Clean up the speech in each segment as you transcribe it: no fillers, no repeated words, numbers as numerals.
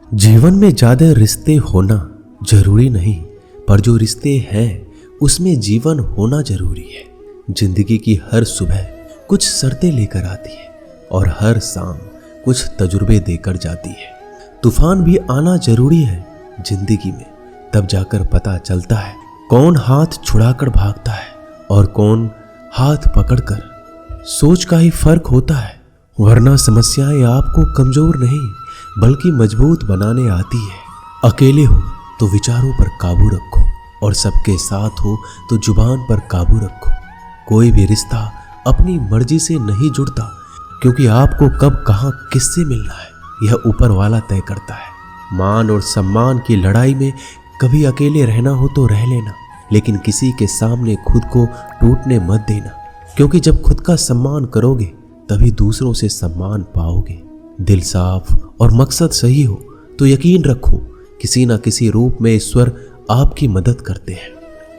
जीवन में ज्यादा रिश्ते होना जरूरी नहीं, पर जो रिश्ते हैं उसमें जीवन होना जरूरी है। जिंदगी की हर सुबह कुछ शर्तें लेकर आती है और हर शाम कुछ तजुर्बे देकर जाती है। तूफान भी आना जरूरी है जिंदगी में, तब जाकर पता चलता है कौन हाथ छुड़ाकर भागता है और कौन हाथ पकड़कर। सोच का ही फर्क होता है, वरना समस्याएं आपको कमजोर नहीं बल्कि मजबूत बनाने आती है। अकेले हो तो विचारों पर काबू रखो और सबके साथ हो तो जुबान पर काबू रखो। कोई भी रिश्ता अपनी मर्जी से नहीं जुड़ता, क्योंकि आपको कब कहां किससे मिलना है यह ऊपर वाला तय करता है। मान और सम्मान की लड़ाई में कभी अकेले रहना हो तो रह लेना, लेकिन किसी के सामने खुद को टूटने मत देना, क्योंकि जब खुद का सम्मान करोगे तभी दूसरों से सम्मान पाओगे। दिल साफ और मकसद सही हो तो यकीन रखो किसी न किसी रूप में ईश्वर आपकी मदद करते हैं।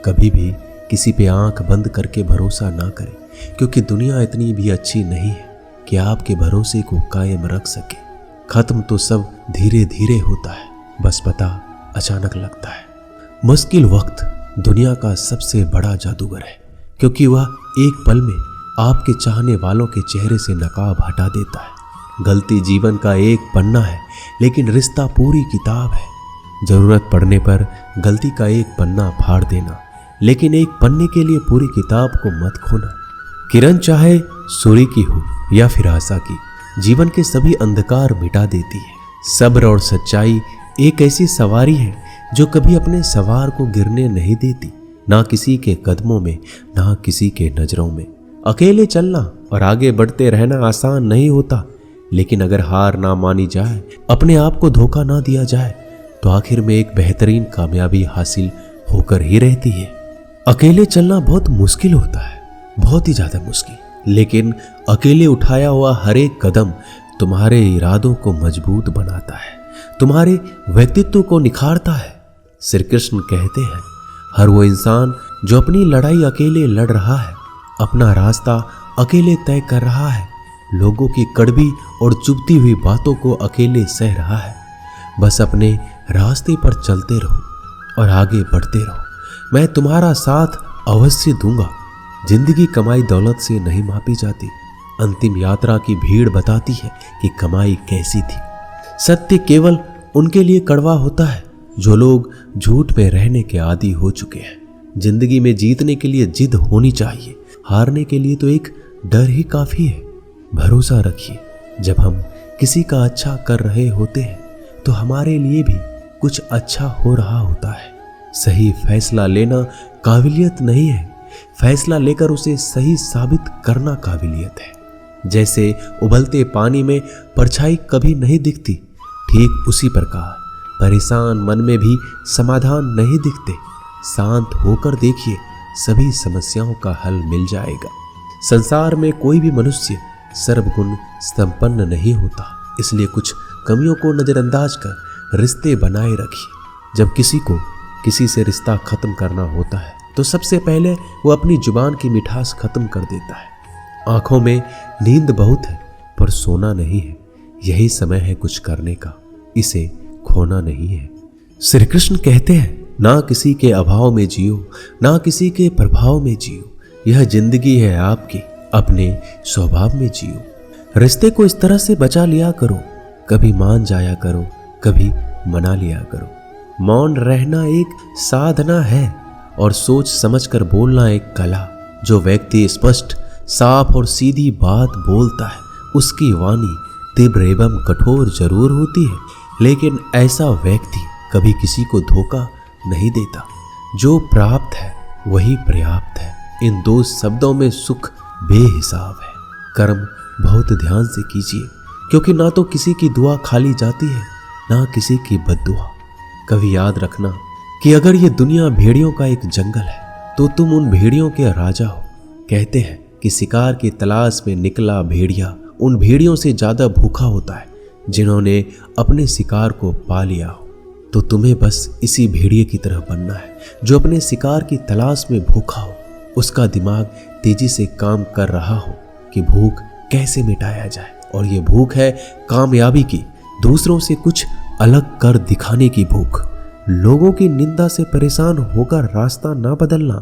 कभी भी किसी पे आंख बंद करके भरोसा ना करें, क्योंकि दुनिया इतनी भी अच्छी नहीं है कि आपके भरोसे को कायम रख सके। खत्म तो सब धीरे धीरे होता है, बस पता अचानक लगता है। मुश्किल वक्त दुनिया का सबसे बड़ा जादूगर है, क्योंकि वह एक पल में आपके चाहने वालों के चेहरे से नकाब हटा देता है। गलती जीवन का एक पन्ना है, लेकिन रिश्ता पूरी किताब है। जरूरत पड़ने पर गलती का एक पन्ना फाड़ देना, लेकिन एक पन्ने के लिए पूरी किताब को मत खोना। किरण चाहे सूर्य की हो या फिर आशा की, जीवन के सभी अंधकार मिटा देती है। सब्र और सच्चाई एक ऐसी सवारी है जो कभी अपने सवार को गिरने नहीं देती, ना किसी के कदमों में ना किसी के नजरों में। अकेले चलना और आगे बढ़ते रहना आसान नहीं होता, लेकिन अगर हार ना मानी जाए, अपने आप को धोखा ना दिया जाए, तो आखिर में एक बेहतरीन कामयाबी हासिल होकर ही रहती है। अकेले चलना बहुत मुश्किल होता है, बहुत ही ज्यादा मुश्किल, लेकिन अकेले उठाया हुआ हर एक कदम तुम्हारे इरादों को मजबूत बनाता है, तुम्हारे व्यक्तित्व को निखारता है। श्री कृष्ण कहते हैं, हर वो इंसान जो अपनी लड़ाई अकेले लड़ रहा है, अपना रास्ता अकेले तय कर रहा है, लोगों की कड़वी और चुभती हुई बातों को अकेले सह रहा है। बस अपने रास्ते पर चलते रहो और आगे बढ़ते रहो। मैं तुम्हारा साथ अवश्य दूंगा। जिंदगी कमाई दौलत से नहीं मापी जाती, अंतिम यात्रा की भीड़ बताती है कि कमाई कैसी थी। सत्य केवल उनके लिए कड़वा होता है जो लोग झूठ में रहने के आदी हो चुके हैं। जिंदगी में जीतने के लिए जिद होनी चाहिए, हारने के लिए तो एक डर ही काफी है। भरोसा रखिए, जब हम किसी का अच्छा कर रहे होते हैं तो हमारे लिए भी कुछ अच्छा हो रहा होता है। सही फैसला लेना काबिलियत नहीं है, फैसला लेकर उसे सही साबित करना काबिलियत है। जैसे उबलते पानी में परछाई कभी नहीं दिखती, ठीक उसी प्रकार परेशान मन में भी समाधान नहीं दिखते। शांत होकर देखिए, सभी समस्याओं का हल मिल जाएगा। संसार में कोई भी मनुष्य सर्वगुण संपन्न नहीं होता, इसलिए कुछ कमियों को नजरअंदाज कर रिश्ते बनाए रखिए। जब किसी को किसी से रिश्ता खत्म करना होता है तो सबसे पहले वो अपनी जुबान की मिठास खत्म कर देता है। आंखों में नींद बहुत है पर सोना नहीं है, यही समय है कुछ करने का, इसे खोना नहीं है। श्री कृष्ण कहते हैं, ना किसी के अभाव में जियो, ना किसी के प्रभाव में जियो। यह जिंदगी है आपकी, अपने स्वभाव में जियो। रिश्ते को इस तरह से बचा लिया करो, कभी मान जाया करो, कभी मना लिया करो। मौन रहना एक साधना है और सोच समझकर बोलना एक कला। जो व्यक्ति स्पष्ट, साफ और सीधी बात बोलता है, उसकी वाणी तीव्र एवं कठोर जरूर होती है, लेकिन ऐसा व्यक्ति कभी किसी को धोखा नहीं देता। जो प्राप्त है वही पर्याप्त है। इन दो शब्दों में सुख बेहिसाब है। कर्म बहुत ध्यान से कीजिए, क्योंकि ना तो किसी की दुआ खाली जाती है, ना किसी की बद्दुआ। कभी याद रखना कि अगर ये दुनिया भेड़ियों का एक जंगल है तो तुम उन भेड़ियों के राजा हो। कहते हैं कि शिकार की तलाश में निकला भेड़िया उन भेड़ियों से ज्यादा भूखा होता है जिन्होंने अपने शिकार को पा लिया हो। तो तुम्हें बस इसी भेड़िए की तरह बनना है जो अपने शिकार की तलाश में भूखा हो। उसका दिमाग तेजी से काम कर रहा हो कि भूख कैसे मिटाया जाए, और ये भूख है कामयाबी की, दूसरों से कुछ अलग कर दिखाने की भूख, लोगों की निंदा से परेशान होकर रास्ता ना बदलना,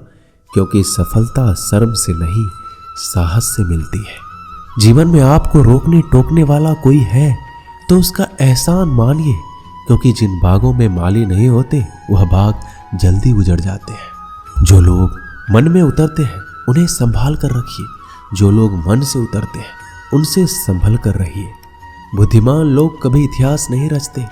क्योंकि सफलता शर्म से नहीं साहस से मिलती है। जीवन में आपको रोकने टोकने वाला कोई है तो उसका एहसान मानिए, क्योंकि जिन बागों में माली नहीं होते वह बाग जल्दी उजड़ जाते हैं। जो लोग मन में उतरते हैं उन्हें संभाल कर रखिए, जो लोग मन से उतरते हैं उनसे संभल कर रहिए। बुद्धिमान लोग कभी इतिहास नहीं रचते,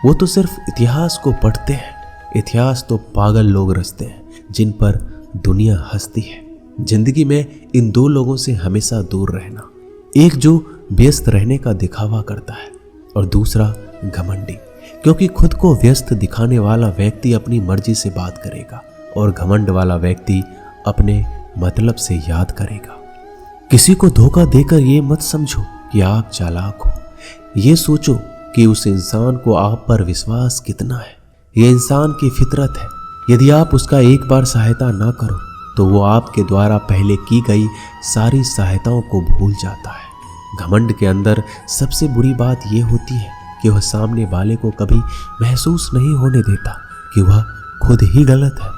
वो तो सिर्फ इतिहास को पढ़ते हैं। इतिहास तो पागल लोग रचते हैं जिन पर दुनिया हंसती है। जिंदगी में इन दो लोगों से हमेशा दूर रहना, एक जो व्यस्त रहने का दिखावा करता है और दूसरा घमंडी, क्योंकि खुद को व्यस्त दिखाने वाला व्यक्ति अपनी मर्जी से बात करेगा और घमंड वाला व्यक्ति अपने मतलब से याद करेगा। किसी को धोखा देकर ये मत समझो कि आप चालाक हो, ये सोचो कि उस इंसान को आप पर विश्वास कितना है। ये इंसान की फितरत है, यदि आप उसका एक बार सहायता ना करो तो वो आपके द्वारा पहले की गई सारी सहायताओं को भूल जाता है। घमंड के अंदर सबसे बुरी बात यह होती है कि वह सामने वाले को कभी महसूस नहीं होने देता कि वह खुद ही गलत है।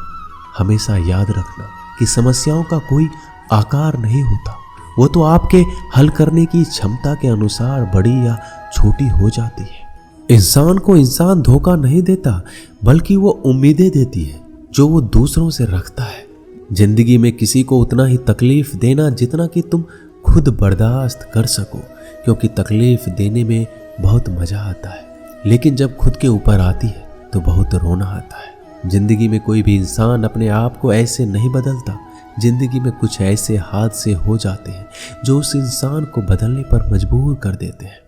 हमेशा याद रखना कि समस्याओं का कोई आकार नहीं होता, वो तो आपके हल करने की क्षमता के अनुसार बड़ी या छोटी हो जाती है। इंसान को इंसान धोखा नहीं देता, बल्कि वो उम्मीदें देती है जो वो दूसरों से रखता है। जिंदगी में किसी को उतना ही तकलीफ देना जितना कि तुम खुद बर्दाश्त कर सको, क्योंकि तकलीफ देने में बहुत मजा आता है, लेकिन जब खुद के ऊपर आती है तो बहुत रोना आता है। जिंदगी में कोई भी इंसान अपने आप को ऐसे नहीं बदलता। जिंदगी में कुछ ऐसे हादसे हो जाते हैं जो उस इंसान को बदलने पर मजबूर कर देते हैं।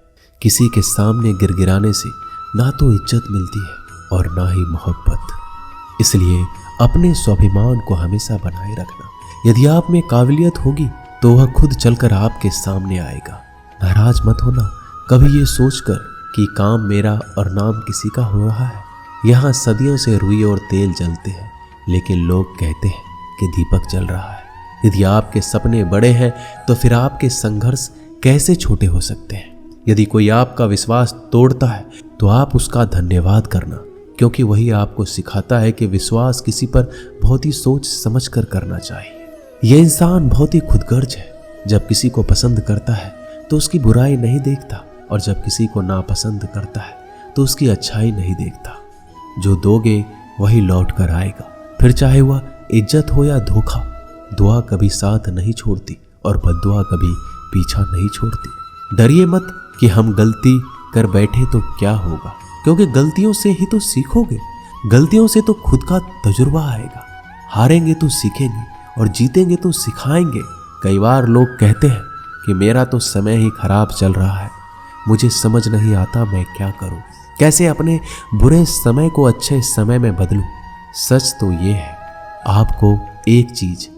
किसी के सामने गिड़गिड़ाने से ना तो इज्जत मिलती है और ना ही मोहब्बत। इसलिए अपने स्वाभिमान को हमेशा बनाए रखना। यदि आप में काबिलियत होगी तो वह खुद चलकर आपके सामने आएगा। नाराज मत होना कभी ये सोचकर कि काम मेरा और नाम किसी का हो रहा है। यहाँ सदियों से रुई और तेल जलते हैं, लेकिन लोग कहते हैं कि दीपक जल रहा है। यदि आपके सपने बड़े हैं तो फिर आपके संघर्ष कैसे छोटे हो सकते हैं। यदि कोई आपका विश्वास तोड़ता है तो आप उसका धन्यवाद करना, क्योंकि वही आपको सिखाता है कि विश्वास किसी पर बहुत ही सोच समझ कर करना चाहिए। यह इंसान बहुत ही खुदगर्ज है। जब किसी को पसंद करता है तो उसकी बुराई नहीं देखता, और जब किसी को नापसंद करता है तो उसकी अच्छाई नहीं देखता। जो दोगे वही लौट कर आएगा, फिर चाहे वह इज्जत हो या धोखा। दुआ कभी साथ नहीं छोड़ती और बद्दुआ कभी पीछा नहीं छोड़ती। डरिए मत कि हम गलती कर बैठे तो क्या होगा, क्योंकि गलतियों से ही तो सीखोगे। गलतियों से तो खुद का तजुर्बा आएगा। हारेंगे तो सीखेंगे और जीतेंगे तो सिखाएंगे। कई बार लोग कहते हैं कि मेरा तो समय ही खराब चल रहा है, मुझे समझ नहीं आता मैं क्या करूं, कैसे अपने बुरे समय को अच्छे समय में बदलूं। सच तो ये है, आपको एक चीज